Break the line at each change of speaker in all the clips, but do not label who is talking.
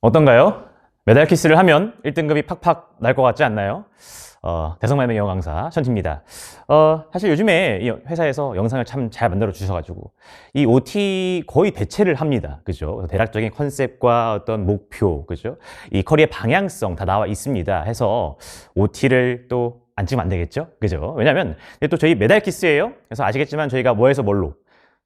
어떤가요? 메달 키스를 하면 1등급이 팍팍 날 것 같지 않나요? 대성마임의 영어 강사 션티입니다. 사실 요즘에 이 회사에서 영상을 참 잘 만들어 주셔가지고 이 OT 거의 대체를 합니다. 그죠? 대략적인 컨셉과 어떤 목표, 그죠? 이 커리의 방향성 다 나와 있습니다. 해서 OT를 또 안 찍으면 안 되겠죠? 그죠? 왜냐면 또 저희 메달 키스예요. 그래서 아시겠지만 저희가 뭐에서 뭘로?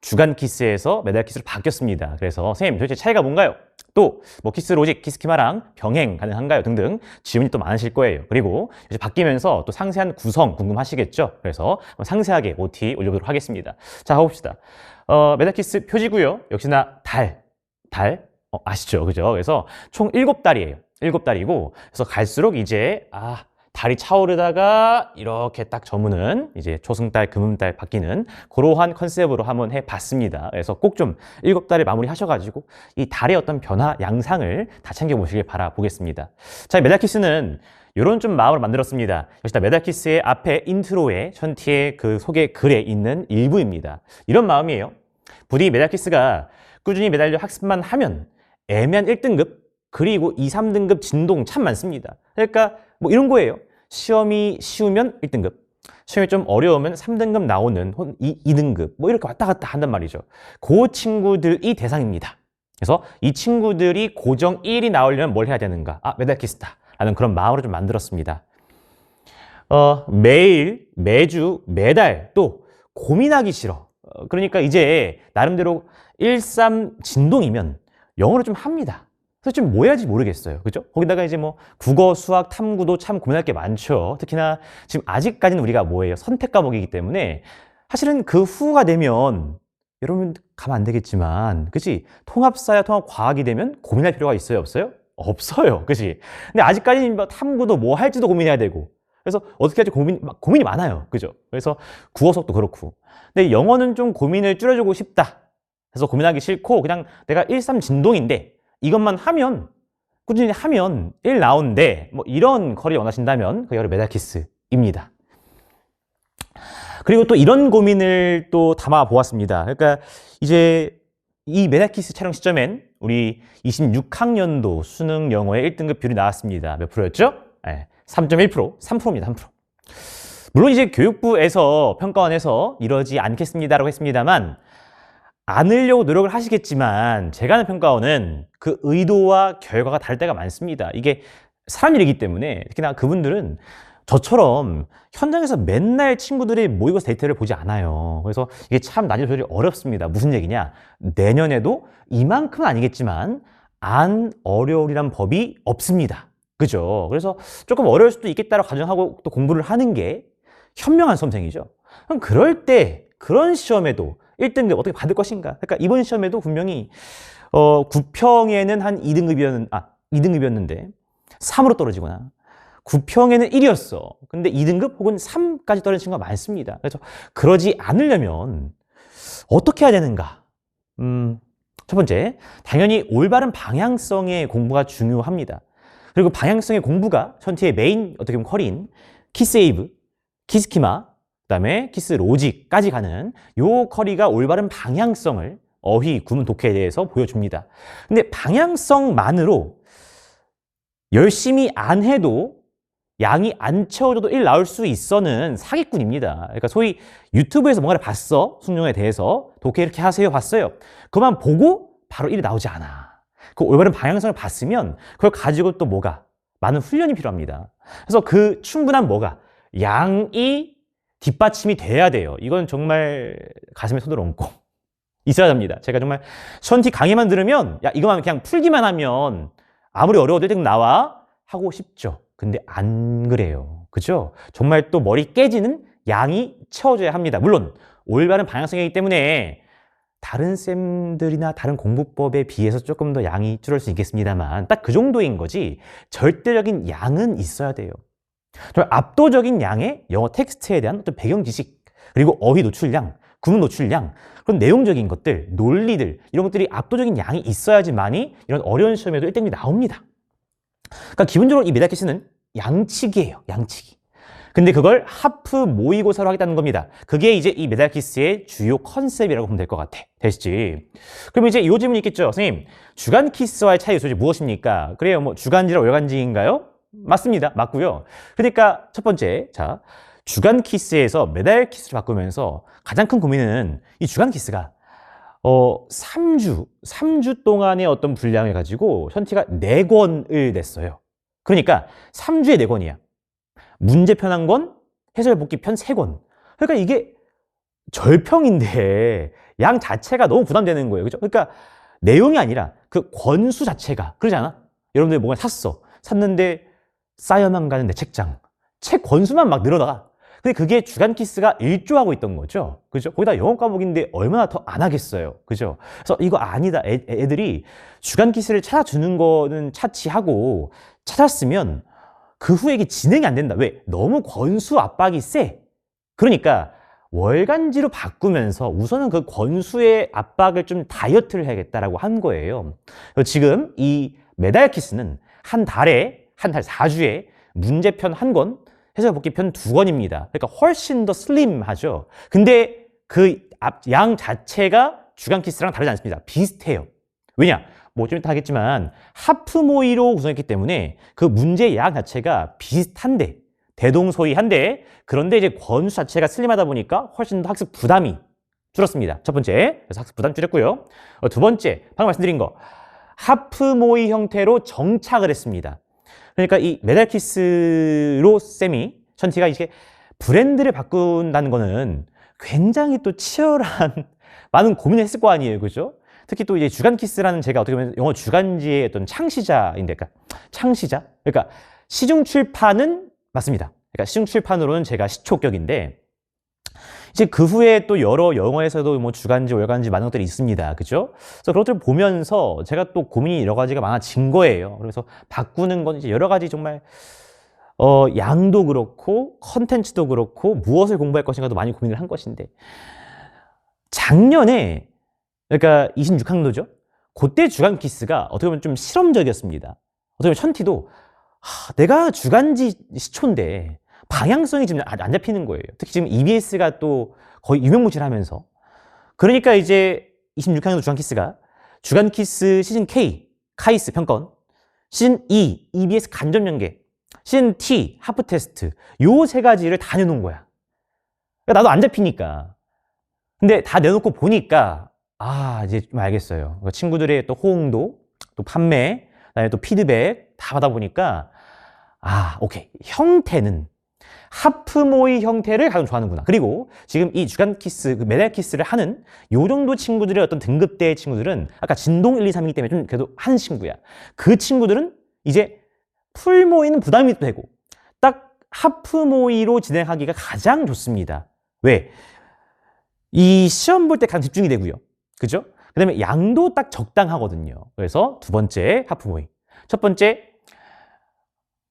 주간 키스에서 메달 키스로 바뀌었습니다. 그래서 선생님 도대체 차이가 뭔가요? 또 뭐 키스 로직, 키스 스키마랑 병행 가능한가요? 등등 질문이 또 많으실 거예요. 그리고 이제 바뀌면서 또 상세한 구성 궁금하시겠죠? 그래서 상세하게 OT 올려보도록 하겠습니다. 자, 가봅시다. 메달 키스 표지고요. 역시나 달 아시죠? 그죠? 그래서 총 7달이에요. 7달이고 그래서 갈수록 이제 달이 차오르다가 이렇게 딱 저무는 이제 초승달, 금음달 바뀌는 그러한 컨셉으로 한번 해봤습니다. 그래서 꼭 좀 7달을 마무리 하셔가지고 이 달의 어떤 변화, 양상을 다 챙겨보시길 바라보겠습니다. 자, 메달키스는 이런 좀 마음을 만들었습니다. 역시나 메달키스의 앞에 인트로에 션티의 그 소개 글에 있는 일부입니다. 이런 마음이에요. 부디 메달키스가 꾸준히 매달려 학습만 하면 애매한 1등급 그리고 2, 3등급 진동 참 많습니다. 그러니까 뭐 이런 거예요. 시험이 쉬우면 1등급, 시험이 좀 어려우면 3등급 나오는 2등급 뭐 이렇게 왔다 갔다 한단 말이죠. 그 친구들이 대상입니다. 그래서 이 친구들이 고정 1이 나오려면 뭘 해야 되는가? 메달키스다 라는 그런 마음으로 좀 만들었습니다. 매일, 매주, 매달 또 고민하기 싫어. 그러니까 이제 나름대로 1, 3 진동이면 영어를 좀 합니다. 그래서 좀 뭐 해야지 모르겠어요. 그죠? 거기다가 이제 뭐 국어, 수학, 탐구도 참 고민할 게 많죠. 특히나 지금 아직까지는 우리가 뭐예요? 선택 과목이기 때문에 사실은 그 후가 되면 여러분 가면 안 되겠지만 그치? 통합사야 통합과학이 되면 고민할 필요가 있어요? 없어요? 없어요. 그치? 근데 아직까지는 뭐 탐구도 뭐 할지도 고민해야 되고 그래서 어떻게 할지 고민이 많아요. 그죠? 그래서 국어 수학도 그렇고 근데 영어는 좀 고민을 줄여주고 싶다. 그래서 고민하기 싫고 그냥 내가 1, 3 진동인데 이것만 하면 꾸준히 하면 1 나오는데 뭐 이런 커리 원하신다면 그게 바로 메달키스입니다. 그리고 또 이런 고민을 또 담아 보았습니다. 그러니까 이제 이 메달키스 촬영 시점엔 우리 26학년도 수능 영어의 1등급 비율이 나왔습니다. 몇 프로였죠? 3.1%, 3%입니다. 3%. 물론 이제 교육부에서 평가원에서 이러지 않겠습니다라고 했습니다만 않으려고 노력을 하시겠지만 제가 하는 평가원은 그 의도와 결과가 다를 때가 많습니다. 이게 사람 일이기 때문에 특히나 그분들은 저처럼 현장에서 맨날 친구들이 모이고 데이터를 보지 않아요. 그래서 이게 참 난이도 조절이 어렵습니다. 무슨 얘기냐? 내년에도 이만큼은 아니겠지만 안 어려우리란 법이 없습니다. 그죠? 그래서 조금 어려울 수도 있겠다고 가정하고 또 공부를 하는 게 현명한 수험생이죠. 그럼 그럴 때 그런 시험에도 1등급 어떻게 받을 것인가? 그러니까 이번 시험에도 분명히 9평에는 한 2등급이었는데 3으로 떨어지거나 9평에는 1이었어. 근데 2등급 혹은 3까지 떨어진 친구가 많습니다. 그래서 그러지 않으려면 어떻게 해야 되는가? 첫 번째, 당연히 올바른 방향성의 공부가 중요합니다. 그리고 방향성의 공부가 션티의 메인 어떻게 보면 커리인 키세이브, 키스키마 그다음에 키스 로직까지 가는 요 커리가 올바른 방향성을 어휘, 구문, 독해에 대해서 보여줍니다. 근데 방향성만으로 열심히 안 해도 양이 안 채워져도 1 나올 수 있어는 사기꾼입니다. 그러니까 소위 유튜브에서 뭔가를 봤어. 수능에 대해서 독해 이렇게 하세요 봤어요. 그만 보고 바로 1이 나오지 않아. 그 올바른 방향성을 봤으면 그걸 가지고 또 뭐가? 많은 훈련이 필요합니다. 그래서 그 충분한 뭐가? 양이 뒷받침이 돼야 돼요. 이건 정말 가슴에 손을 얹고 있어야 합니다. 제가 정말 션티 강의만 들으면 야 이거만 그냥 풀기만 하면 아무리 어려워도 1등 나와 하고 싶죠. 근데 안 그래요. 그죠? 정말 또 머리 깨지는 양이 채워져야 합니다. 물론 올바른 방향성이기 때문에 다른 쌤들이나 다른 공부법에 비해서 조금 더 양이 줄을 수 있겠습니다만 딱 그 정도인 거지 절대적인 양은 있어야 돼요. 정말 압도적인 양의 영어 텍스트에 대한 어떤 배경 지식 그리고 어휘 노출량, 구문 노출량 그런 내용적인 것들, 논리들 이런 것들이 압도적인 양이 있어야지만이 이런 어려운 시험에도 1등급이 나옵니다. 그러니까 기본적으로 이 메달키스는 양치기예요. 양치기. 근데 그걸 하프 모의고사로 하겠다는 겁니다. 그게 이제 이 메달키스의 주요 컨셉이라고 보면 될 것 같아. 되시지? 그럼 이제 이 질문이 있겠죠. 선생님, 주간 키스와의 차이 도대체 무엇입니까? 그래요. 뭐 주간지랑 월간지인가요? 맞습니다. 맞고요. 그러니까 첫 번째, 자, 주간 키스에서 메달 키스를 바꾸면서 가장 큰 고민은 이 주간 키스가 3주 동안의 어떤 분량을 가지고 션티가 4권을 냈어요. 그러니까 3주에 4권이야. 문제편 1권, 해설 복기편 3권. 그러니까 이게 절평인데 양 자체가 너무 부담되는 거예요. 그죠? 그러니까 내용이 아니라 그 권수 자체가 그러지 않아? 여러분들이 뭔가 샀는데 쌓여만 가는 내 책장. 책 권수만 막 늘어나가. 근데 그게 주간 키스가 일조하고 있던 거죠. 그죠? 거기다 영어 과목인데 얼마나 더 안 하겠어요. 그죠? 그래서 이거 아니다. 애들이 주간 키스를 찾아주는 거는 차치하고 찾았으면 그 후에 이게 진행이 안 된다. 왜? 너무 권수 압박이 세. 그러니까 월간지로 바꾸면서 우선은 그 권수의 압박을 좀 다이어트를 해야겠다라고 한 거예요. 지금 이 메달 키스는 한 달 4주에 문제편 1권, 해설 복기편 2권입니다. 그러니까 훨씬 더 슬림하죠. 근데 그 양 자체가 주간 키스랑 다르지 않습니다. 비슷해요. 왜냐? 뭐 좀 이따 하겠지만 하프 모의로 구성했기 때문에 그 문제의 양 자체가 비슷한데 대동소이한데 그런데 이제 권수 자체가 슬림하다 보니까 훨씬 더 학습 부담이 줄었습니다. 첫 번째, 그래서 학습 부담 줄였고요. 두 번째, 방금 말씀드린 거 하프 모의 형태로 정착을 했습니다. 그러니까 이 메달키스로 쌤이 션티가 이게 브랜드를 바꾼다는 거는 굉장히 또 치열한 많은 고민을 했을 거 아니에요, 그죠? 특히 또 이제 주간 키스라는 제가 어떻게 보면 영어 주간지의 어떤 창시자인데, 그러니까 창시자? 그러니까 시중 출판은 맞습니다. 그러니까 시중 출판으로는 제가 시초격인데, 이제 그 후에 또 여러 영어에서도 뭐 주간지, 월간지 많은 것들이 있습니다. 그죠? 그래서 그런 것들을 보면서 제가 또 고민이 여러 가지가 많아진 거예요. 그래서 바꾸는 건 이제 여러 가지 정말, 양도 그렇고, 컨텐츠도 그렇고, 무엇을 공부할 것인가도 많이 고민을 한 것인데, 작년에 그러니까 26학년도죠. 그때 주간 키스가 어떻게 보면 좀 실험적이었습니다. 어떻게 보면 션티도 내가 주간지 시초인데 방향성이 지금 안 잡히는 거예요. 특히 지금 EBS가 또 거의 유명무실하면서 그러니까 이제 26학년도 주간 키스가 주간 키스 시즌 K 카이스 평가원, 시즌 E EBS 간접 연계, 시즌 T 하프 테스트 요 3가지를 다 내놓은 거야. 그러니까 나도 안 잡히니까. 근데 다 내놓고 보니까 이제 좀 알겠어요. 친구들의 또 호응도, 또 판매, 그다음에 또 피드백 다 받아보니까 오케이. 형태는 하프 모의 형태를 가장 좋아하는구나. 그리고 지금 이 주간 키스, 그 메달 키스를 하는 요 정도 친구들의 어떤 등급대의 친구들은 아까 진동 1, 2, 3이기 때문에 좀 그래도 한 친구야. 그 친구들은 이제 풀 모의는 부담이 되고 딱 하프 모의로 진행하기가 가장 좋습니다. 왜? 이 시험 볼 때 가장 집중이 되고요. 그죠? 그 다음에 양도 딱 적당하거든요. 그래서 두 번째 하프 모의. 첫 번째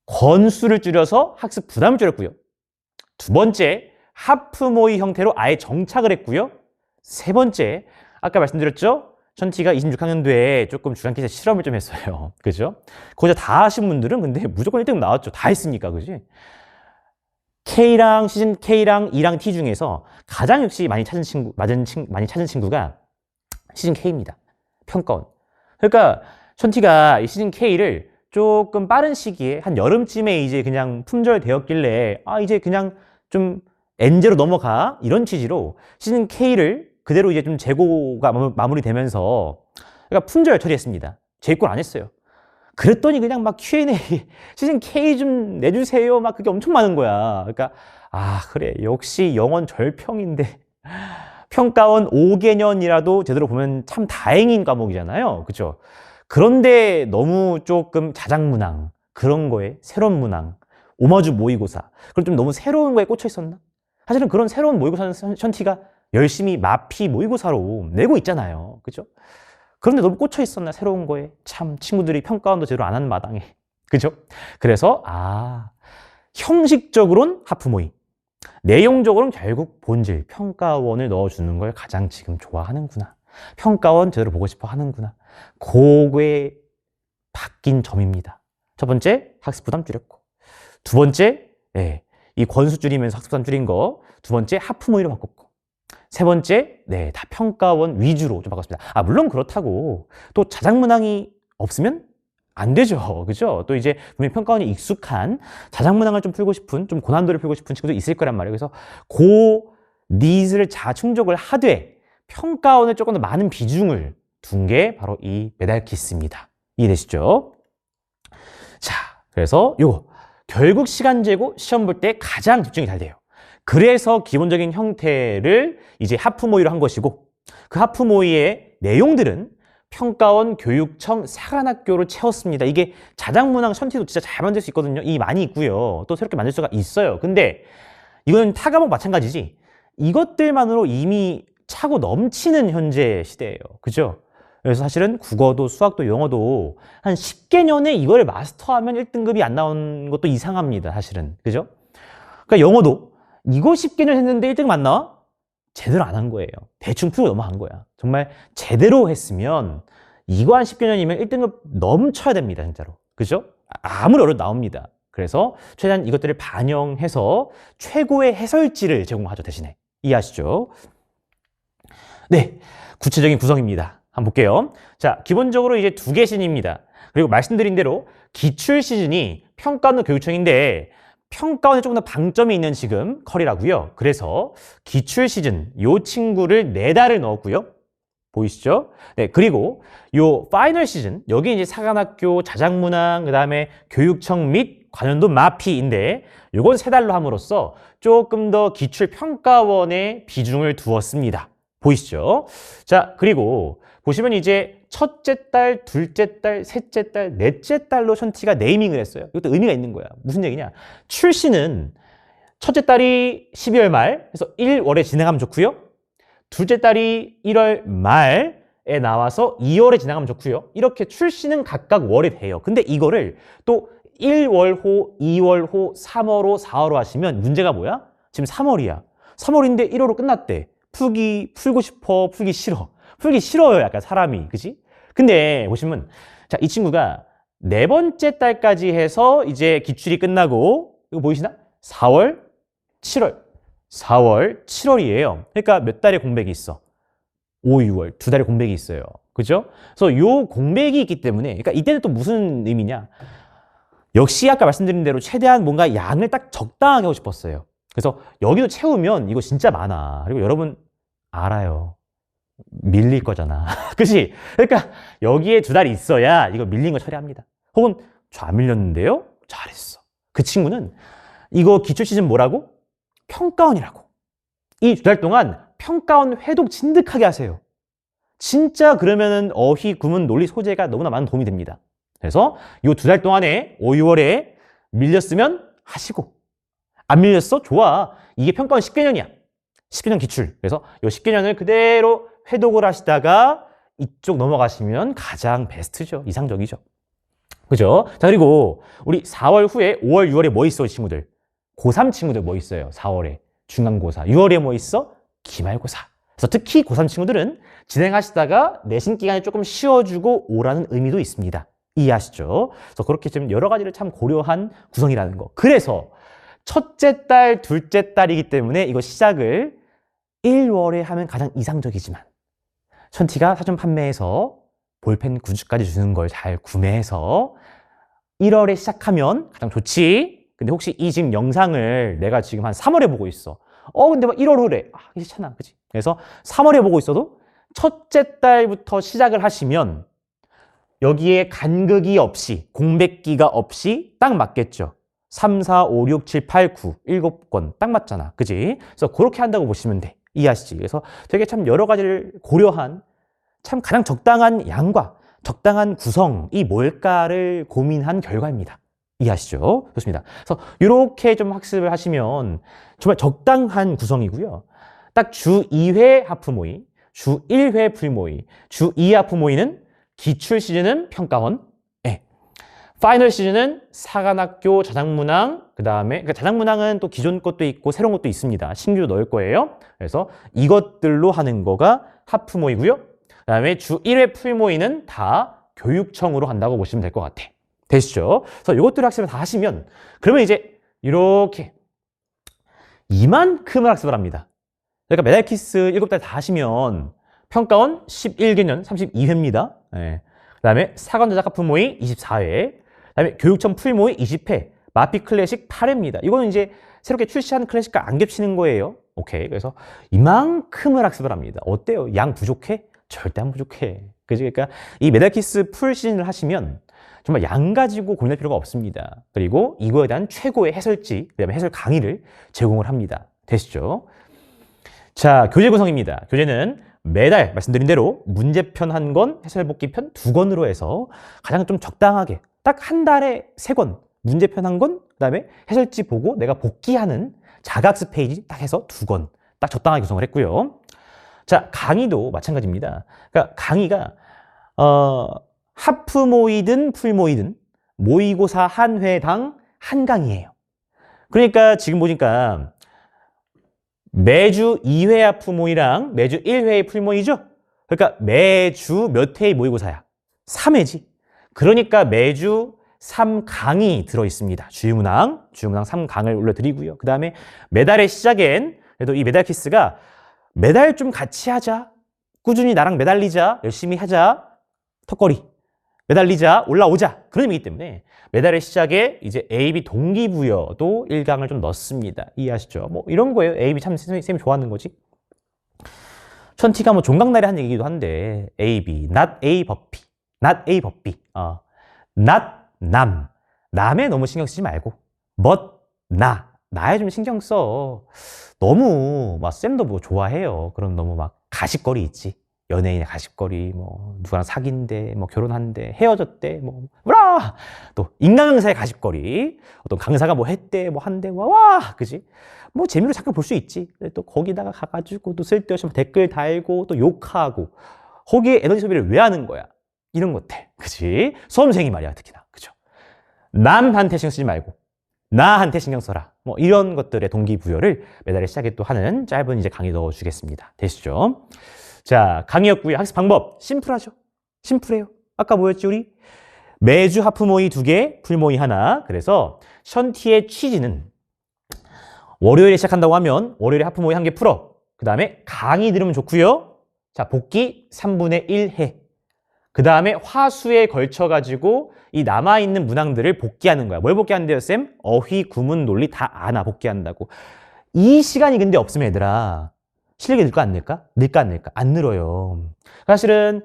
권수를 줄여서 학습 부담을 줄였고요. 두 번째 하프 모의 형태로 아예 정착을 했고요. 세 번째 아까 말씀드렸죠? 션티가 26학년도에 조금 주간 키스 실험을 좀 했어요. 그죠? 거기서 다 하신 분들은 근데 무조건 1등 나왔죠. 다 했으니까. 그지? 시즌 K랑 E랑 T 중에서 가장 역시 많이 찾은 친구가 시즌 K입니다. 평가원. 그러니까 션티가 이 시즌 K를 조금 빠른 시기에 한 여름쯤에 이제 그냥 품절되었길래 이제 그냥 좀 N제로 넘어가 이런 취지로 시즌 K를 그대로 이제 좀 재고가 마무리되면서 그러니까 품절 처리했습니다. 재입고를 안 했어요. 그랬더니 그냥 막 Q&A 시즌 K 좀 내주세요. 막 그게 엄청 많은 거야. 그러니까 그래 역시 영원 절평인데 평가원 5개년이라도 제대로 보면 참 다행인 과목이잖아요. 그렇죠? 그런데 너무 조금 자작문항 그런 거에 새로운 문항 오마주 모의고사 그럼 좀 너무 새로운 거에 꽂혀 있었나? 사실은 그런 새로운 모의고사는 션티가 열심히 마피 모의고사로 내고 있잖아요. 그죠? 그런데 너무 꽂혀 있었나 새로운 거에 참 친구들이 평가원도 제대로 안 하는 마당에 그죠? 그래서 형식적으로는 하프 모의 내용적으로는 결국 본질 평가원을 넣어주는 걸 가장 지금 좋아하는구나. 평가원 제대로 보고 싶어 하는구나. 그거에 바뀐 점입니다. 첫 번째 학습 부담 줄였고 두 번째 이 권수 줄이면서 학습산 줄인 거. 두 번째, 하프모의로 바꿨고. 세 번째, 네, 다 평가원 위주로 좀 바꿨습니다. 아, 물론 그렇다고 또 자작문항이 없으면 안 되죠. 그죠? 또 이제 분명히 평가원이 익숙한 자작문항을 좀 풀고 싶은, 좀 고난도를 풀고 싶은 친구도 있을 거란 말이에요. 그래서 그 니즈를 충족을 하되 평가원을 조금 더 많은 비중을 둔 게 바로 이 메달키스입니다. 이해되시죠? 자, 그래서 요거 결국 시간 재고 시험 볼 때 가장 집중이 잘 돼요. 그래서 기본적인 형태를 이제 하프모의로 한 것이고, 그 하프모의의 내용들은 평가원 교육청 사관학교로 채웠습니다. 이게 자작문항 션티도 진짜 잘 만들 수 있거든요. 이 많이 있고요. 또 새롭게 만들 수가 있어요. 근데 이거는 타 과목 마찬가지지. 이것들만으로 이미 차고 넘치는 현재 시대예요. 그죠? 그래서 사실은 국어도 수학도 영어도 한 10개년에 이거를 마스터하면 1등급이 안 나온 것도 이상합니다. 사실은. 그죠? 그러니까 영어도 이거 10개년 했는데 1등급 안 나와? 제대로 안 한 거예요. 대충 풀고 넘어간 거야. 정말 제대로 했으면 이거 한 10개년이면 1등급 넘쳐야 됩니다. 진짜로. 그죠? 아무리 어려도 나옵니다. 그래서 최대한 이것들을 반영해서 최고의 해설지를 제공하죠. 대신에. 이해하시죠? 네. 구체적인 구성입니다. 한번 볼게요. 자, 기본적으로 이제 2개 시즌입니다. 그리고 말씀드린 대로 기출 시즌이 평가원 교육청인데 평가원에 조금 더 방점이 있는 지금 컬이라고요. 그래서 기출 시즌 요 친구를 4달을 넣었고요. 보이시죠? 네, 그리고 요 파이널 시즌 여기 이제 사관학교 자작문항 그다음에 교육청 및 관연도 마피인데 요건 3달로 함으로써 조금 더 기출 평가원에 비중을 두었습니다. 보이시죠? 자, 그리고 보시면 이제 첫째 달, 둘째 달, 셋째 달, 넷째 달로 션티가 네이밍을 했어요. 이것도 의미가 있는 거야. 무슨 얘기냐? 출시는 첫째 달이 12월 말, 그래서 1월에 진행하면 좋고요. 둘째 달이 1월 말에 나와서 2월에 진행하면 좋고요. 이렇게 출시는 각각 월에 돼요. 근데 이거를 또 1월호, 2월호, 3월호, 4월호 하시면 문제가 뭐야? 지금 3월이야. 3월인데 1월로 끝났대. 풀고 싶어, 풀기 싫어. 풀기 싫어요, 약간 사람이. 그지? 근데 보시면, 자, 이 친구가 4번째 달까지 해서 이제 기출이 끝나고, 이거 보이시나? 4월, 7월. 4월, 7월이에요. 그러니까 몇 달의 공백이 있어? 5, 6월. 2달의 공백이 있어요. 그죠? 그래서 요 공백이 있기 때문에, 그러니까 이때는 또 무슨 의미냐? 역시 아까 말씀드린 대로 최대한 뭔가 양을 딱 적당하게 하고 싶었어요. 그래서 여기도 채우면 이거 진짜 많아. 그리고 여러분 알아요. 밀릴 거잖아. 그치? 그러니까 여기에 2달 있어야 이거 밀린 거 처리합니다. 혹은 저 안 밀렸는데요? 잘했어. 그 친구는 이거 기출 시즌 뭐라고? 평가원이라고. 이 2달 동안 평가원 회독 진득하게 하세요. 진짜 그러면은 어휘, 구문, 논리 소재가 너무나 많은 도움이 됩니다. 그래서 이 2달 동안에 5, 6월에 밀렸으면 하시고 안 밀렸어? 좋아. 이게 평가원 10개년이야. 10개년 기출. 그래서 이 10개년을 그대로 회독을 하시다가 이쪽 넘어가시면 가장 베스트죠. 이상적이죠. 그죠? 자, 그리고 우리 4월 후에 5월, 6월에 뭐 있어, 이 친구들? 고3 친구들 뭐 있어요? 4월에 중간고사. 6월에 뭐 있어? 기말고사. 그래서 특히 고3 친구들은 진행하시다가 내신 기간이 조금 쉬어주고 오라는 의미도 있습니다. 이해하시죠? 그래서 그렇게 좀 여러 가지를 참 고려한 구성이라는 거. 그래서 첫째 달, 둘째 달이기 때문에 이거 시작을 1월에 하면 가장 이상적이지만 션티가 사전 판매해서 볼펜 굿즈까지 주는 걸 잘 구매해서 1월에 시작하면 가장 좋지. 근데 혹시 이 지금 영상을 내가 지금 한 3월에 보고 있어. 근데 막 1월 후래. 괜찮아. 그치? 그래서 3월에 보고 있어도 첫째 달부터 시작을 하시면 여기에 간극이 없이, 공백기가 없이 딱 맞겠죠. 3, 4, 5, 6, 7, 8, 9, 7권 딱 맞잖아. 그지? 그래서 그렇게 한다고 보시면 돼. 이해하시지? 그래서 되게 참 여러 가지를 고려한 참 가장 적당한 양과 적당한 구성이 뭘까를 고민한 결과입니다. 이해하시죠? 좋습니다. 그래서 이렇게 좀 학습을 하시면 정말 적당한 구성이고요. 딱 주 2회 하프 모의, 주 1회 풀 모의, 주 2회 하프 모의는 기출 시즌은 평가원, 파이널 시즌은 사관학교 자작문항, 그 다음에 자작문항은 또 기존 것도 있고 새로운 것도 있습니다. 신규도 넣을 거예요. 그래서 이것들로 하는 거가 하프 모의고요. 그 다음에 주 1회 풀 모의는 다 교육청으로 한다고 보시면 될 것 같아. 되시죠? 그래서 이것들 학습을 다 하시면 그러면 이제 이렇게 이만큼을 학습을 합니다. 그러니까 메달키스 7달 다 하시면 평가원 11개년 32회입니다. 네. 그 다음에 사관자작 하프모의 24회, 그 다음에 교육청 풀모의 20회, 마피 클래식 8회입니다. 이거는 이제 새롭게 출시한 클래식과 안 겹치는 거예요. 오케이. 그래서 이만큼을 학습을 합니다. 어때요? 양 부족해? 절대 안 부족해. 그죠? 그러니까 이 메달키스 풀 시즌을 하시면 정말 양 가지고 고민할 필요가 없습니다. 그리고 이거에 대한 최고의 해설지, 그다음에 해설 강의를 제공을 합니다. 되시죠? 자, 교재 구성입니다. 교재는 매달 말씀드린 대로 문제편 1권, 해설복기편 2권으로 해서 가장 좀 적당하게 딱 한 달에 3권, 문제편 1권, 그다음에 해설지 보고 내가 복기하는 자각스 페이지 딱 해서 2권, 딱 적당하게 구성을 했고요. 자, 강의도 마찬가지입니다. 그러니까 강의가 하프모이든 풀모이든 모의고사 한 회당 한 강의예요. 그러니까 지금 보니까 매주 2회 하프모이랑 매주 1회의 풀모이죠? 그러니까 매주 몇 회의 모의고사야? 3회지. 그러니까 매주 3강이 들어있습니다. 주유문항 3강을 올려드리고요. 그 다음에 매달의 시작엔 그래도 이 메달키스가 매달 좀 같이 하자. 꾸준히 나랑 매달리자. 열심히 하자. 턱걸이. 매달리자. 올라오자. 그런 의미이기 때문에 매달의 시작에 이제 AB 동기부여도 1강을 좀 넣습니다. 이해하시죠? 뭐 이런 거예요. AB 참 선생님이 좋아하는 거지. 천티가 뭐 종강날에 한 얘기기도 한데 AB, not A 법비. not A 법비. not 남. 남에 너무 신경 쓰지 말고 but 나에 좀 신경 써. 너무 막 쌤도 뭐 좋아해요. 그럼 너무 막 가십거리 있지. 연예인의 가십거리, 뭐 누구랑 사귄대, 뭐 결혼한대, 헤어졌대, 뭐라 또 인간 강사의 가십거리, 어떤 강사가 뭐 했대, 뭐 한대, 와, 그지? 뭐 재미로 잠깐 볼 수 있지. 근데 또 거기다가 가가지고 또 쓸데없이 댓글 달고 또 욕하고 거기에 에너지 소비를 왜 하는 거야? 이런 것들, 그지? 수험생이 말이야, 특히나, 그죠? 남한테 신경 쓰지 말고 나한테 신경 써라. 뭐 이런 것들의 동기부여를 매달의 시작에 또 하는 짧은 이제 강의 넣어주겠습니다. 되시죠? 자, 강의였고요. 학습 방법 심플하죠? 심플해요. 아까 뭐였지 우리? 매주 하프모의 2개, 풀모의 1. 그래서 션티의 취지는 월요일에 시작한다고 하면 월요일에 하프모의 1개 풀어. 그 다음에 강의 들으면 좋고요. 자, 복기 3분의 1 해. 그 다음에 화수에 걸쳐가지고 이 남아있는 문항들을 복기하는 거야. 뭘 복기하는데요, 쌤? 어휘, 구문, 논리 다 아나 복기한다고. 이 시간이 근데 없으면 얘들아 실력이 늘까 안 늘까? 늘까 안 늘까? 안 늘어요. 사실은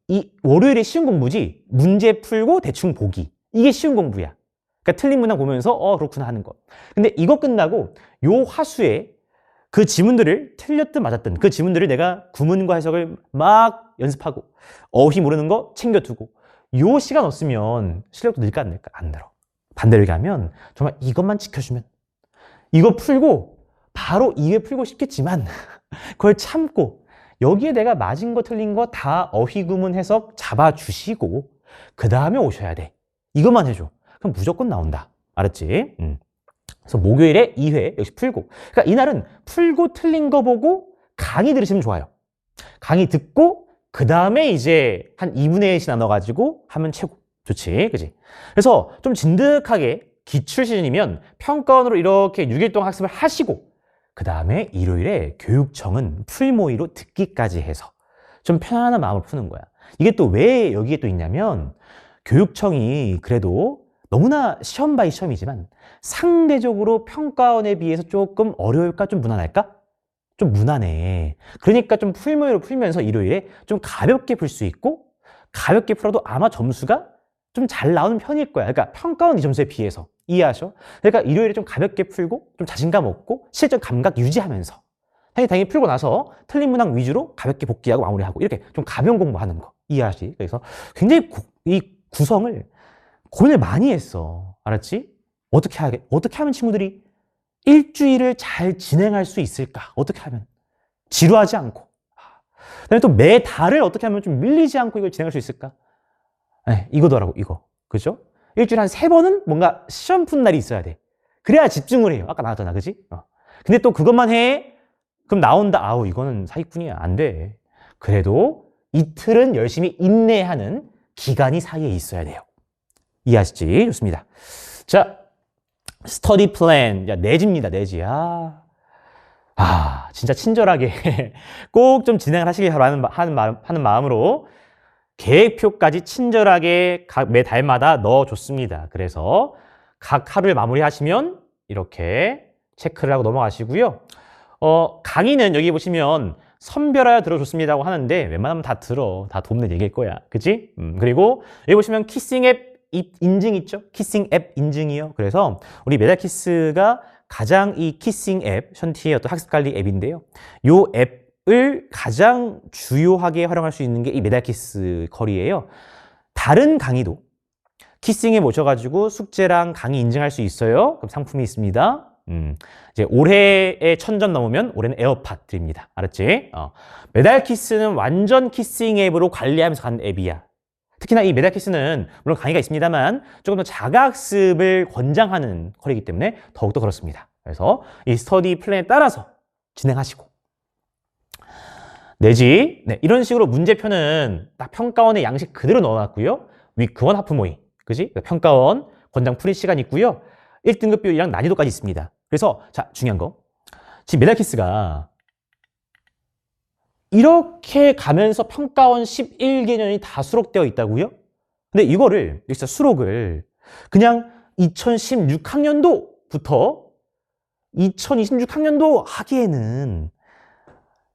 이 월요일에 쉬운 공부지 문제 풀고 대충 보기. 이게 쉬운 공부야. 그러니까 틀린 문항 보면서 그렇구나 하는 거. 근데 이거 끝나고 요 화수에 그 지문들을 틀렸든 맞았든 그 지문들을 내가 구문과 해석을 막 연습하고 어휘 모르는 거 챙겨두고 요 시간 없으면 실력도 늘까 안 늘까? 안 늘어. 반대로 가면 정말 이것만 지켜주면 이거 풀고 바로 2회 풀고 싶겠지만 그걸 참고 여기에 내가 맞은 거 틀린 거 다 어휘 구문 해석 잡아주시고 그 다음에 오셔야 돼. 이것만 해줘. 그럼 무조건 나온다. 알았지? 그래서 목요일에 2회 역시 풀고. 그러니까 이날은 풀고 틀린 거 보고 강의 들으시면 좋아요. 강의 듣고 그 다음에 이제 한 2분의 1씩 나눠가지고 하면 최고. 좋지, 그지? 그래서 좀 진득하게 기출 시즌이면 평가원으로 이렇게 6일 동안 학습을 하시고 그 다음에 일요일에 교육청은 풀모의로 듣기까지 해서 좀 편안한 마음을 푸는 거야. 이게 또 왜 여기에 또 있냐면 교육청이 그래도 너무나 시험 바이 시험이지만 상대적으로 평가원에 비해서 조금 어려울까? 좀 무난할까? 좀 무난해. 그러니까 좀 풀모의로 풀면서 일요일에 좀 가볍게 풀 수 있고 가볍게 풀어도 아마 점수가 좀 잘 나오는 편일 거야. 그러니까 평가원 이 점수에 비해서. 이해하셔? 그러니까 일요일에 좀 가볍게 풀고 좀 자신감 얻고 실전 감각 유지하면서 당연히 풀고 나서 틀린 문항 위주로 가볍게 복기하고 마무리하고 이렇게 좀 가벼운 공부하는 거. 이해하시? 그래서 굉장히 이 구성을 고민을 많이 했어. 알았지? 어떻게 하면 친구들이 일주일을 잘 진행할 수 있을까? 어떻게 하면? 지루하지 않고. 그다음에 또 매달을 어떻게 하면 좀 밀리지 않고 이걸 진행할 수 있을까? 네, 이거더라고, 이거. 그죠? 일주일에 한 3번은 뭔가 시험 푼 날이 있어야 돼. 그래야 집중을 해요. 아까 나왔잖아, 그지? 근데 또 그것만 해? 그럼 나온다. 아우, 이거는 사기꾼이야. 안 돼. 그래도 이틀은 열심히 인내하는 기간이 사이에 있어야 돼요. 이해하시지? 좋습니다. 자, 스터디 플랜. 야, 내지입니다, 내지. 진짜 친절하게 꼭 좀 진행을 하시길 하는 마음으로 계획표까지 친절하게 매 달마다 넣어줬습니다. 그래서 각 하루를 마무리하시면 이렇게 체크를 하고 넘어가시고요. 강의는 여기 보시면 선별하여 들어줬습니다고 하는데 웬만하면 다 들어. 다 돕는 얘기일 거야. 그치? 그리고 여기 보시면 키싱 앱 인증 있죠? 키싱 앱 인증이요. 그래서 우리 메달키스가 가장 이 키싱 앱, 션티의 어떤 학습관리 앱인데요. 요 앱을 가장 주요하게 활용할 수 있는 게 이 메달키스 컬이에요. 다른 강의도 키싱에 모셔가지고 숙제랑 강의 인증할 수 있어요. 그럼 상품이 있습니다. 이제 올해에 1000점 넘으면 올해는 에어팟 드립니다. 알았지? 메달키스는 완전 키싱 앱으로 관리하면서 가는 앱이야. 특히나 이 메달키스는 물론 강의가 있습니다만 조금 더 자가학습을 권장하는 컬이기 때문에 더욱더 그렇습니다. 그래서 이 스터디 플랜에 따라서 진행하시고 내지 이런 식으로 문제표는 딱 평가원의 양식 그대로 넣어놨고요. 위크 1 하프 모의, 그지? 평가원 권장 풀이 시간 있고요. 1등급별이랑 난이도까지 있습니다. 그래서 자, 중요한 거. 지금 메달키스가 이렇게 가면서 평가원 11개년이 다 수록되어 있다고요? 근데 이거를 여기서 수록을 그냥 2016학년도부터 2026학년도 하기에는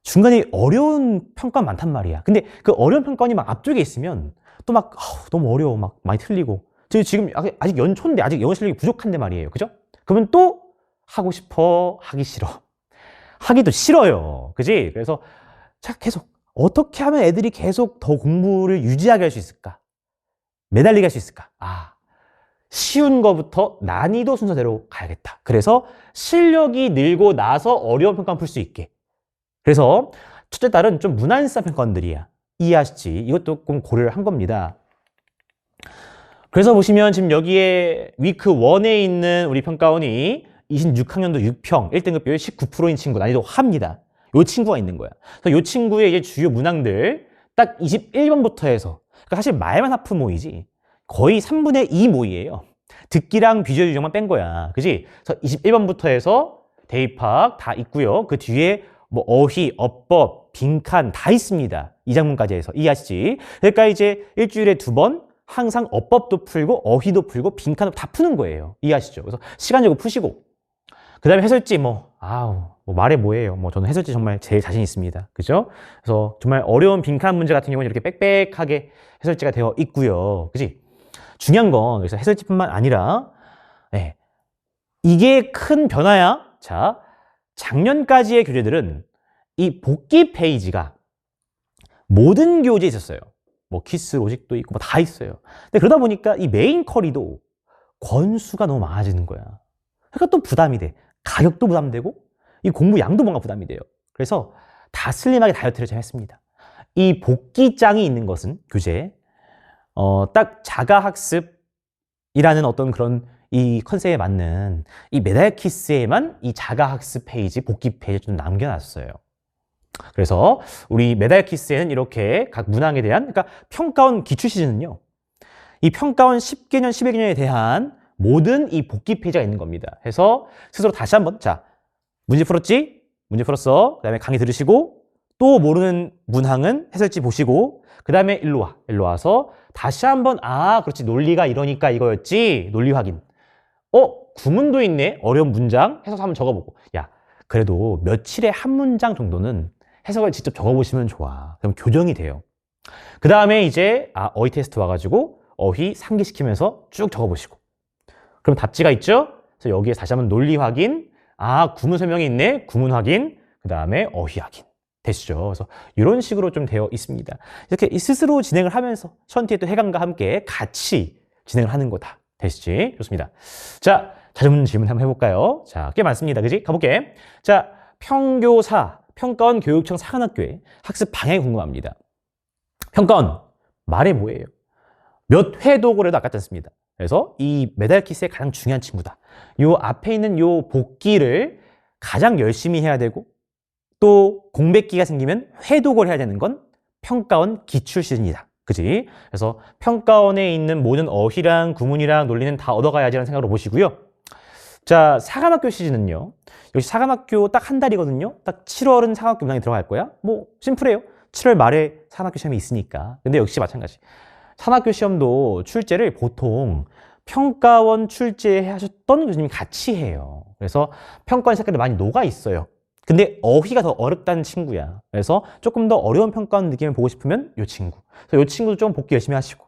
중간에 어려운 평가 많단 말이야. 근데 그 어려운 평가원이 막 앞쪽에 있으면 또 막 너무 어려워. 막 많이 틀리고. 지금 아직 연초인데 아직 영어 실력이 부족한데 말이에요. 그죠? 그러면 또 하고 싶어, 하기 싫어. 하기도 싫어요. 그지? 그래서 자, 계속 어떻게 하면 애들이 계속 더 공부를 유지하게 할 수 있을까? 매달리게 할 수 있을까? 쉬운 거부터 난이도 순서대로 가야겠다. 그래서 실력이 늘고 나서 어려운 평가만 풀 수 있게. 그래서 첫째 딸은 좀 무난한 평가원들이야. 이해하시지? 이것도 좀 고려를 한 겁니다. 그래서 보시면 지금 여기에 위크 1에 있는 우리 평가원이 26학년도 6평 1등급 비율 19%인 친구 난이도 합니다. 요 친구가 있는 거야. 그래서 요 친구의 이제 주요 문항들 딱 21번부터 해서 그러니까 사실 말만 하프 모이지 거의 3분의 2 모이에요. 듣기랑 비주얼 유형만 뺀 거야. 그지? 그래서 21번부터 해서 대입학 다 있고요. 그 뒤에 뭐 어휘, 어법, 빈칸 다 있습니다. 2장문까지 해서 이해하시지? 그러니까 이제 일주일에 2번 항상 어법도 풀고 어휘도 풀고 빈칸도 다 푸는 거예요. 이해하시죠? 그래서 시간 내고 푸시고 그 다음에 해설지 말해 뭐예요. 저는 해설지 정말 제일 자신 있습니다. 그죠? 그래서 정말 어려운 빈칸 문제 같은 경우는 이렇게 빽빽하게 해설지가 되어 있고요. 그지? 중요한 건 여기서 해설지뿐만 아니라 이게 큰 변화야. 자, 작년까지의 교재들은 이 복귀 페이지가 모든 교재에 있었어요. 키스 로직도 있고 다 있어요. 근데 그러다 보니까 이 메인 컬이도 권수가 너무 많아지는 거야. 그러니까 또 부담이 돼. 가격도 부담되고 이 공부 양도 뭔가 부담이 돼요. 그래서 다 슬림하게 다이어트를 잘 했습니다. 이 복귀장이 있는 것은 교재에 딱 자가학습이라는 어떤 그런 이 컨셉에 맞는 이 메달키스에만 이 자가학습 페이지, 복귀 페이지 좀 남겨놨어요. 그래서 우리 메달키스에는 이렇게 각 문항에 대한 그러니까 평가원 기출 시즌은요. 이 평가원 10개년, 11개년에 대한 모든 이 복귀 페이지가 있는 겁니다. 해서 스스로 다시 한번 자 문제 풀었지? 문제 풀었어. 그 다음에 강의 들으시고 또 모르는 문항은 해설지 보시고 그 다음에 일로 와서 다시 한번 그렇지 논리가 이러니까 이거였지. 논리 확인. 구문도 있네. 어려운 문장 해석 한번 적어보고 야 그래도 며칠에 한 문장 정도는 해석을 직접 적어보시면 좋아. 그럼 교정이 돼요. 그 다음에 이제 어휘 테스트 와가지고 어휘 상기시키면서 쭉 적어보시고 그럼 답지가 있죠? 그래서 여기에 다시 한번 논리 확인 구문 설명이 있네. 구문 확인 그 다음에 어휘 확인 되시죠. 그래서 이런 식으로 좀 되어 있습니다. 이렇게 스스로 진행을 하면서 션티의 또 해강과 함께 같이 진행을 하는 거다. 되시지? 좋습니다. 자, 자문 질문 한번 해볼까요? 자, 꽤 많습니다. 그지? 가볼게. 자, 평교사, 평가원 교육청 사관학교의 학습 방향이 궁금합니다. 평가원, 말해 뭐예요? 몇 회 도구래도 아깝지 않습니다. 그래서 이 메달키스의 가장 중요한 친구다. 요 앞에 있는 요 복기를 가장 열심히 해야 되고 또 공백기가 생기면 회독을 해야 되는 건 평가원 기출 시즌이다. 그지? 그래서 평가원에 있는 모든 어휘랑 구문이랑 논리는 다 얻어가야지라는 생각으로 보시고요. 자, 사관학교 시즌은요. 역시 사관학교 딱 한 달이거든요. 딱 7월은 사관학교 문항이 들어갈 거야. 뭐 심플해요. 7월 말에 사관학교 시험이 있으니까. 근데 역시 마찬가지. 사관학교 시험도 출제를 보통 평가원 출제하셨던 교수님이 같이 해요. 그래서 평가원 색깔이 많이 녹아 있어요. 근데 어휘가 더 어렵다는 친구야. 그래서 조금 더 어려운 평가원 느낌을 보고 싶으면 이 친구. 그래서 이 친구도 좀 복귀 열심히 하시고.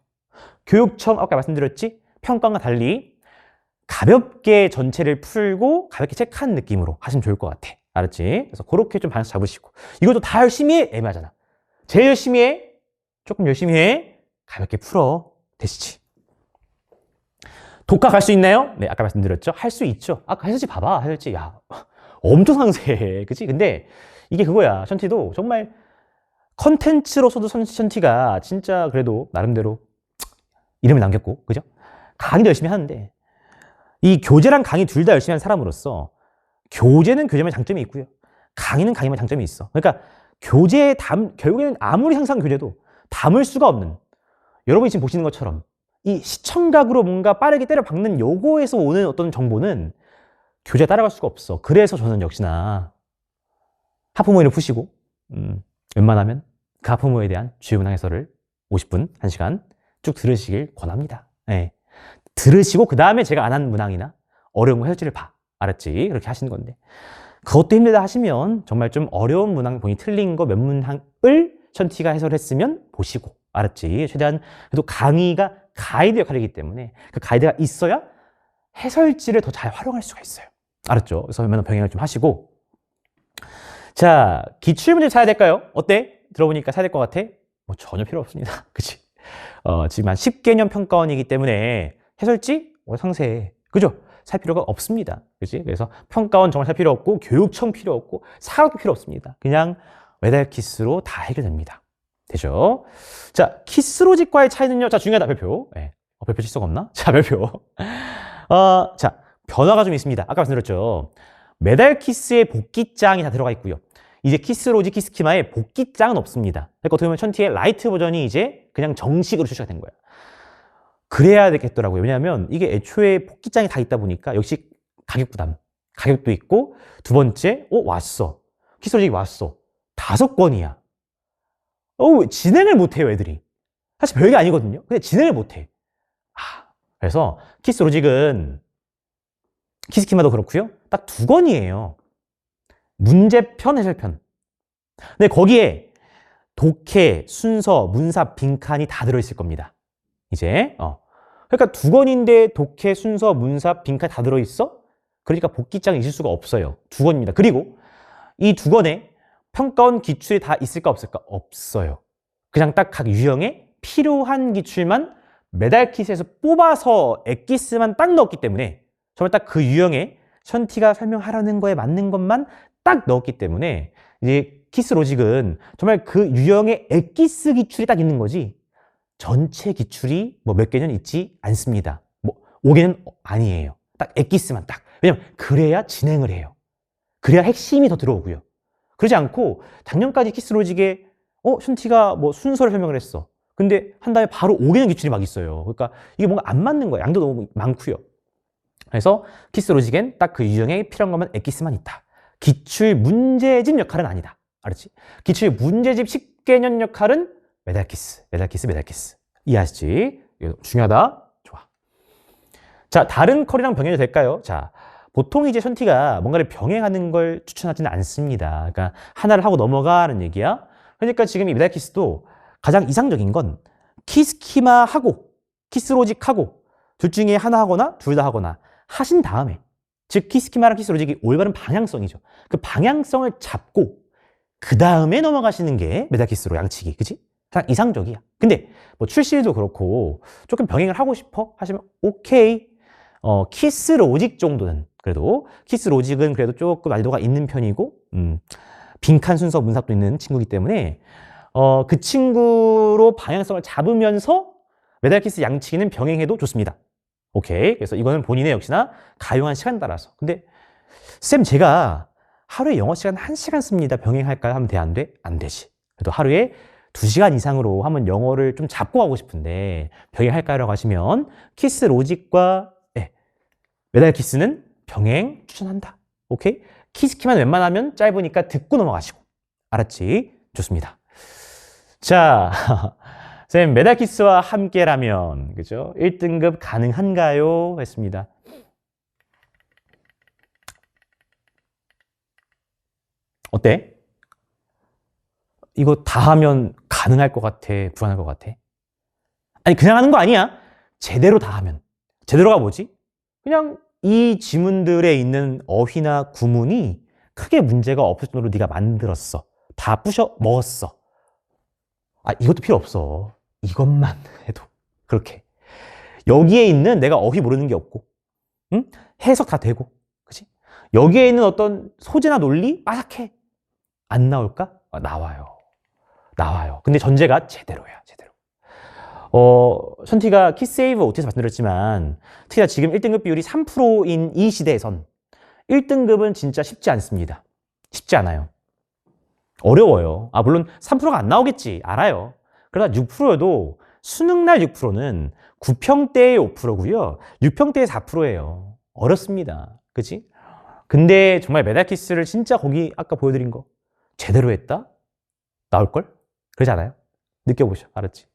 교육청 아까 말씀드렸지? 평가원과 달리 가볍게 전체를 풀고 가볍게 체크한 느낌으로 하시면 좋을 것 같아. 알았지? 그래서 그렇게 좀 밸런스 잡으시고. 이것도 다 열심히 해? 애매하잖아. 제일 열심히 해? 조금 열심히 해? 가볍게 풀어. 되시지? 독학 할 수 있나요? 네, 아까 말씀드렸죠? 할 수 있죠. 아까 해설지 봐봐. 해설지. 야, 엄청 상세해. 그치? 근데 이게 그거야. 션티도 정말 컨텐츠로서도 션티가 진짜 그래도 나름대로 이름을 남겼고, 그죠? 강의도 열심히 하는데 이 교재랑 강의 둘 다 열심히 하는 사람으로서 교재는 교재만 장점이 있고요. 강의는 강의만 장점이 있어. 그러니까 결국에는 아무리 상상 교재도 담을 수가 없는, 여러분이 지금 보시는 것처럼 이 시청각으로 뭔가 빠르게 때려 박는 요거에서 오는 어떤 정보는 교재 따라갈 수가 없어. 그래서 저는 역시나 하프모의를 푸시고 웬만하면 그 하프모에 대한 주요 문항 해설을 50분, 1시간 쭉 들으시길 권합니다. 네. 들으시고 그 다음에 제가 안 한 문항이나 어려운 거 해설지를 봐. 알았지? 그렇게 하시는 건데 그것도 힘들다 하시면 정말 좀 어려운 문항 본인이 틀린 거 몇 문항을 션티가 해설했으면 보시고 알았지? 최대한 그래도 강의가 가이드 역할이기 때문에 그 가이드가 있어야 해설지를 더 잘 활용할 수가 있어요. 알았죠? 그래서 웬만하면 병행을 좀 하시고 자, 기출문제 사야 될까요? 어때? 들어보니까 사야 될 것 같아? 뭐 전혀 필요 없습니다. 그치? 지금 한 10개년 평가원이기 때문에 해설지? 상세해. 그죠? 살 필요가 없습니다. 그치? 그래서 평가원 정말 살 필요 없고 교육청 필요 없고 사학도 필요 없습니다. 그냥 메달키스로 다 해결됩니다. 되죠? 자, 키스로직과의 차이는요. 자, 중요하다. 별표. 네. 별표 칠수가 없나? 자, 별표. 자, 변화가 좀 있습니다. 아까 말씀드렸죠. 메달키스의 복귀장이 다 들어가 있고요. 이제 키스로직, 키스키마의 복귀장은 없습니다. 그러니까 어떻게 보면 션티의 라이트 버전이 이제 그냥 정식으로 출시가 된 거야. 그래야 되겠더라고요. 왜냐하면 이게 애초에 복귀장이 다 있다 보니까 역시 가격 부담. 가격도 있고 두 번째, 왔어. 키스로직이 왔어. 5권이야. 진행을 못해요, 애들이. 사실 별게 아니거든요. 근데 진행을 못해. 그래서 키스로직은 키스키마도 그렇고요. 딱 2권이에요. 문제편, 해설편. 근데 거기에 독해, 순서, 문사, 빈칸이 다 들어있을 겁니다. 이제 그러니까 2권인데 독해, 순서, 문사, 빈칸 다 들어있어? 그러니까 복귀장이 있을 수가 없어요. 2권입니다. 그리고 이 2권에 평가원 기출이 다 있을까 없을까? 없어요. 그냥 딱 각 유형에 필요한 기출만 메달킷에서 뽑아서 엑기스만 딱 넣었기 때문에 정말 딱 그 유형에 션티가 설명하려는 거에 맞는 것만 딱 넣었기 때문에 이제 키스로직은 정말 그 유형의 엑기스 기출이 딱 있는 거지 전체 기출이 뭐 몇 개는 있지 않습니다. 뭐 5개는 아니에요. 딱 엑기스만 딱. 왜냐면 그래야 진행을 해요. 그래야 핵심이 더 들어오고요. 그러지 않고 작년까지 키스로직에 션티가 뭐 순서를 설명을 했어. 근데 한 다음에 바로 5개는 기출이 막 있어요. 그러니까 이게 뭔가 안 맞는 거야. 양도 너무 많고요. 그래서 키스로직엔 딱 그 유형에 필요한 것만 엑기스만 있다. 기출 문제집 역할은 아니다. 알았지? 기출 문제집 10개년 역할은 메달키스. 이해하시지? 이거 중요하다. 좋아. 자, 다른 컬이랑 병행이 될까요? 자, 보통 이제 션티가 뭔가를 병행하는 걸 추천하지는 않습니다. 그러니까 하나를 하고 넘어가는 얘기야. 그러니까 지금 이 메달키스도 가장 이상적인 건 키스키마하고 키스로직하고 둘 중에 하나 하거나 둘 다 하거나 하신 다음에 즉 키스키마랑 키스로직이 올바른 방향성이죠. 그 방향성을 잡고 그 다음에 넘어가시는 게 메달키스로 양치기. 그치? 가장 이상적이야. 근데 뭐 출시도 그렇고 조금 병행을 하고 싶어 하시면 오케이. 키스로직 정도는 그래도 키스로직은 그래도 조금 난이도가 있는 편이고 빈칸 순서 문삽도 있는 친구이기 때문에 그 친구로 방향성을 잡으면서 메달키스 양치기는 병행해도 좋습니다. 오케이. 그래서 이거는 본인의 역시나 가용한 시간 따라서. 근데 쌤 제가 하루에 영어 시간 1시간 씁니다. 병행할까요? 하면 돼? 안 돼? 안 되지. 그래도 하루에 2시간 이상으로 한번 영어를 좀 잡고 가고 싶은데 병행할까요? 라고 하시면 키스로직과 메달키스는 병행 추천한다. 오케이? 키스키만 웬만하면 짧으니까 듣고 넘어가시고. 알았지? 좋습니다. 자, 쌤, 메달키스와 함께라면, 그죠? 1등급 가능한가요? 했습니다. 어때? 이거 다 하면 가능할 것 같아? 불안할 것 같아? 아니, 그냥 하는 거 아니야. 제대로 다 하면. 제대로가 뭐지? 그냥 이 지문들에 있는 어휘나 구문이 크게 문제가 없을 정도로 네가 만들었어. 다 부셔 먹었어. 아, 이것도 필요 없어. 이것만 해도 그렇게. 여기에 있는 내가 어휘 모르는 게 없고, 응? 해석 다 되고, 그치? 여기에 있는 어떤 소재나 논리 빠삭해. 안 나올까? 나와요. 나와요. 근데 전제가 제대로야, 제대로. 션티가 키세이브 OT에서 말씀드렸지만, 특히나 지금 1등급 비율이 3%인 이 시대에선 1등급은 진짜 쉽지 않습니다. 쉽지 않아요. 어려워요. 아, 물론 3%가 안 나오겠지. 알아요. 그러나 6%여도 수능날 6%는 9평대의 5%고요. 6평대의 4%예요. 어렵습니다. 그치? 근데 정말 메달키스를 진짜 거기 아까 보여드린 거 제대로 했다? 나올걸? 그러지 않아요? 느껴보셔. 알았지?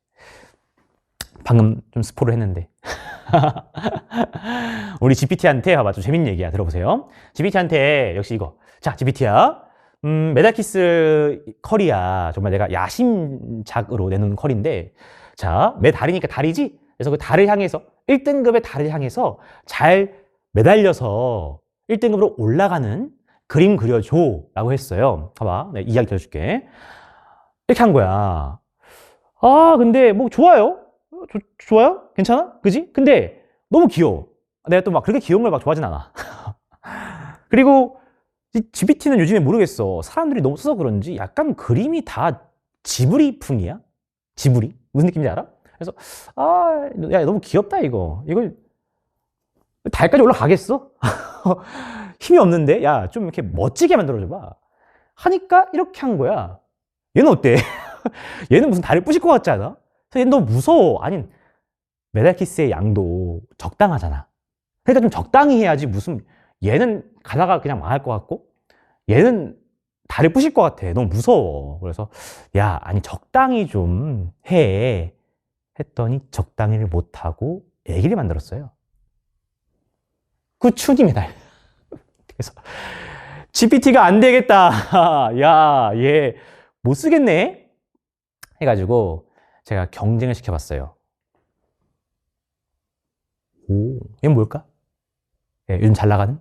방금 좀 스포를 했는데. 우리 GPT한테 봐봐. 좀 재밌는 얘기야. 들어보세요. GPT한테 역시 이거. 자, GPT야. 메달키스 컬이야. 정말 내가 야심작으로 내놓은 컬인데, 자, 매 달이니까 달이지? 그래서 그 달을 향해서, 1등급의 달을 향해서 잘 매달려서 1등급으로 올라가는 그림 그려줘. 라고 했어요. 봐봐. 내가 이야기 들어줄게. 이렇게 한 거야. 아, 근데 뭐 좋아요. 좋아요? 괜찮아? 그지? 근데 너무 귀여워. 내가 또 막 그렇게 귀여운 걸 막 좋아하진 않아. 그리고 GPT는 요즘에 모르겠어. 사람들이 너무 써서 그런지 약간 그림이 다 지브리풍이야? 지브리? 무슨 느낌인지 알아? 그래서 아, 야, 너무 귀엽다 이거. 이걸 달까지 올라가겠어? 힘이 없는데? 야, 좀 이렇게 멋지게 만들어줘봐. 하니까 이렇게 한 거야. 얘는 어때? 얘는 무슨 달을 부실 것 같지 않아? 얘는 너무 무서워. 아니, 메달키스의 양도 적당하잖아. 그러니까 좀 적당히 해야지 무슨 얘는 가다가 그냥 망할 것 같고 얘는 다리 부실 것 같아. 너무 무서워. 그래서 야, 아니 적당히 좀 해. 했더니 적당히를 못하고 애기를 만들었어요. 꾸준히 매달. 그래서 GPT가 안 되겠다. 야, 얘 못 쓰겠네. 해가지고 제가 경쟁을 시켜봤어요. 오, 얘는 뭘까? 예, 요즘 잘 나가는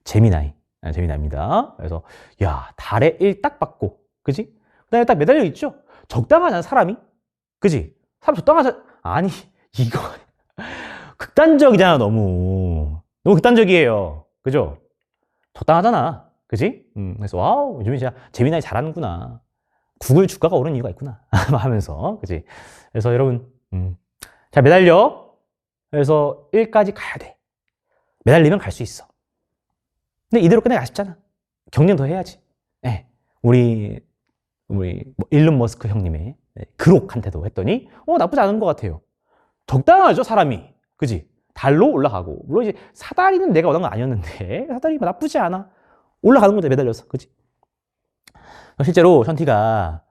제미나이. 제미나이입니다. 그래서 야, 달에 1 딱 받고, 그지? 그다음에 딱 매달려 있죠? 적당하잖아, 사람이. 그지? 사람 적당하잖아. 아니, 이거 극단적이잖아, 너무. 너무 극단적이에요. 그죠? 적당하잖아. 그지? 그래서 와우, 요즘에 진짜 제미나이 잘하는구나. 구글 주가가 오른 이유가 있구나. 하면서, 그지? 그래서 여러분, 자, 매달려. 그래서 1까지 가야 돼. 매달리면 갈 수 있어. 근데 이대로 끝내기 아쉽잖아. 경쟁 더 해야지. 네. 우리 일론 머스크 형님의 그록한테도 했더니 나쁘지 않은 것 같아요. 적당하죠, 사람이. 그지? 달로 올라가고. 물론 이제 사다리는 내가 원한 건 아니었는데 사다리 나쁘지 않아. 올라가는 거죠, 매달려서. 그지? 실제로 션티가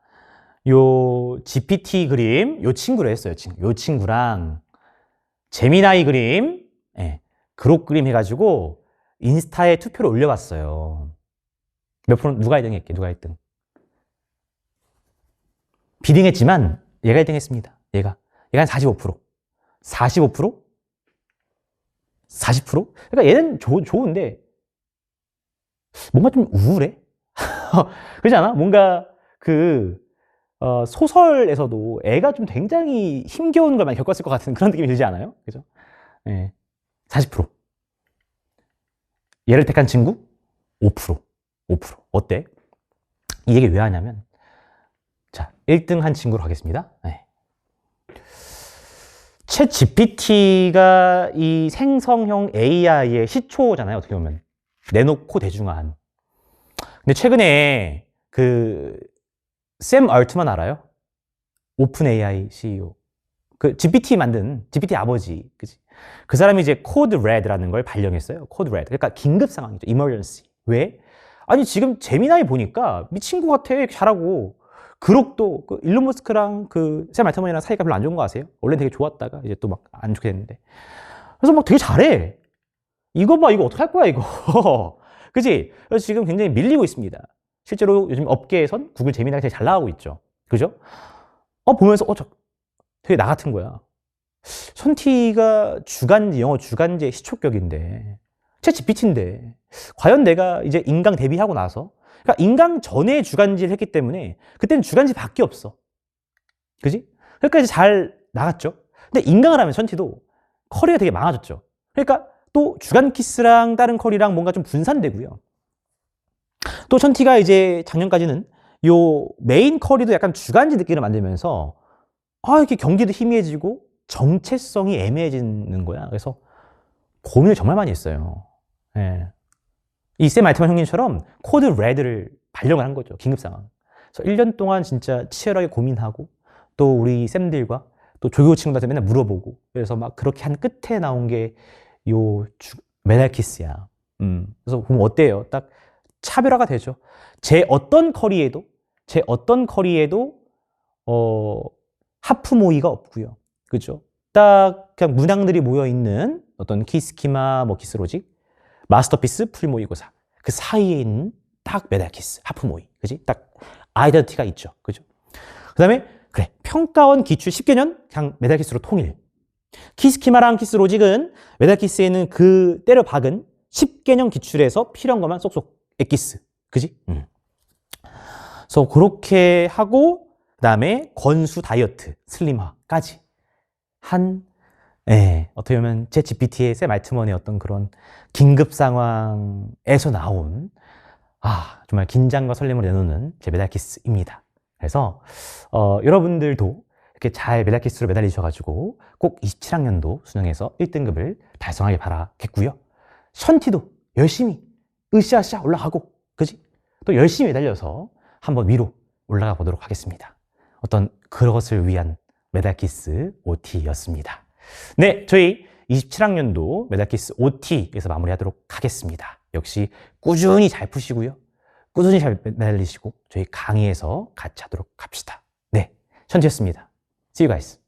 요 GPT 그림 요 친구를 했어요. 요 친구랑 제미나이 그림, 그록 그림 해가지고 인스타에 투표를 올려봤어요. 몇 프로, 누가 1등 했게, 누가 1등? 비딩했지만 얘가 1등 했습니다. 얘가 한 45%. 45%? 40%? 그러니까 얘는 좋은데 뭔가 좀 우울해? 그렇지 않아? 뭔가 소설에서도 애가 좀 굉장히 힘겨운 걸 많이 겪었을 것 같은 그런 느낌이 들지 않아요? 그죠? 네. 40%. 얘를 택한 친구? 5%. 5%. 어때? 이 얘기 왜 하냐면, 자, 1등 한 친구로 하겠습니다. 네. 챗 GPT가 이 생성형 AI의 시초잖아요, 어떻게 보면. 내놓고 대중화한. 근데 최근에 샘 얼트만 알아요? 오픈 AI CEO. 그 GPT 아버지, 그지? 그 사람이 이제 코드 레드라는 걸 발령했어요. 코드 레드. 그러니까 긴급 상황이죠. emergency. 왜? 아니 지금 제미나이 보니까 미친 것 같아. 잘하고. 그록도 그 일론 머스크랑 그 샘 알트만이랑 사이가 별로 안 좋은 거 아세요? 원래 되게 좋았다가 이제 또 막 안 좋게 됐는데. 그래서 막 되게 잘해. 이거 봐, 이거 어떡할 거야, 이거. 그지? 그래서 지금 굉장히 밀리고 있습니다. 실제로 요즘 업계에선 구글 제미나이가 되게 잘 나가고 있죠. 그죠? 보면서, 되게 나 같은 거야. 션티가 영어 주간제 시초격인데, 챗 GPT인데, 과연 내가 이제 인강 데뷔하고 나서, 그러니까 인강 전에 주간지를 했기 때문에, 그때는 주간지밖에 없어. 그지? 그러니까 이제 잘 나갔죠. 근데 인강을 하면 션티도 커리가 되게 많아졌죠. 그러니까 또 주간 키스랑 다른 커리랑 뭔가 좀 분산되고요. 또 션티가 이제 작년까지는 요 메인 커리도 약간 주간지 느낌을 만들면서 이렇게 경기도 희미해지고 정체성이 애매해지는 거야. 그래서 고민을 정말 많이 했어요. 예. 이 샘 알트만 형님처럼 코드 레드를 발령을 한 거죠. 긴급 상황. 그래서 1년 동안 진짜 치열하게 고민하고 또 우리 샘들과 또 조교 친구들한테 맨날 물어보고 그래서 막 그렇게 한 끝에 나온 게 요 메달키스야. 그래서 보면 어때요? 딱 차별화가 되죠. 제 어떤 커리에도 하프 모이가 없고요. 그죠? 딱 그냥 문항들이 모여 있는 어떤 키스키마, 뭐 키스로직, 마스터피스, 프리모이고사 그 사이에 있는 딱 메달키스, 하프 모이, 그지? 딱 아이덴티티가 있죠. 그죠? 그다음에 그래 평가원 기출 10개년 그냥 메달키스로 통일. 키스키마랑 키스로직은 메달키스에는 그 때려 박은 10개년 기출에서 필요한 것만 쏙쏙 엑기스. 그지? 그래서 그렇게 하고 그다음에 건수 다이어트, 슬림화까지 어떻게 보면 제 GPT의 샘 알트먼의 어떤 그런 긴급 상황에서 나온 정말 긴장과 설렘을 내놓는 제 메달키스입니다. 그래서 여러분들도 이렇게 잘 메달키스로 매달리셔가지고 꼭 27학년도 수능에서 1등급을 달성하길 바라겠고요. 션티도 열심히 으쌰으쌰 올라가고 그지? 또 열심히 매달려서 한번 위로 올라가 보도록 하겠습니다. 어떤 그것을 위한 메달키스 OT였습니다. 네, 저희 27학년도 메달키스 OT에서 마무리하도록 하겠습니다. 역시 꾸준히 잘 푸시고요. 꾸준히 잘 매달리시고 저희 강의에서 같이 하도록 합시다. 네, 션티였습니다. See you guys.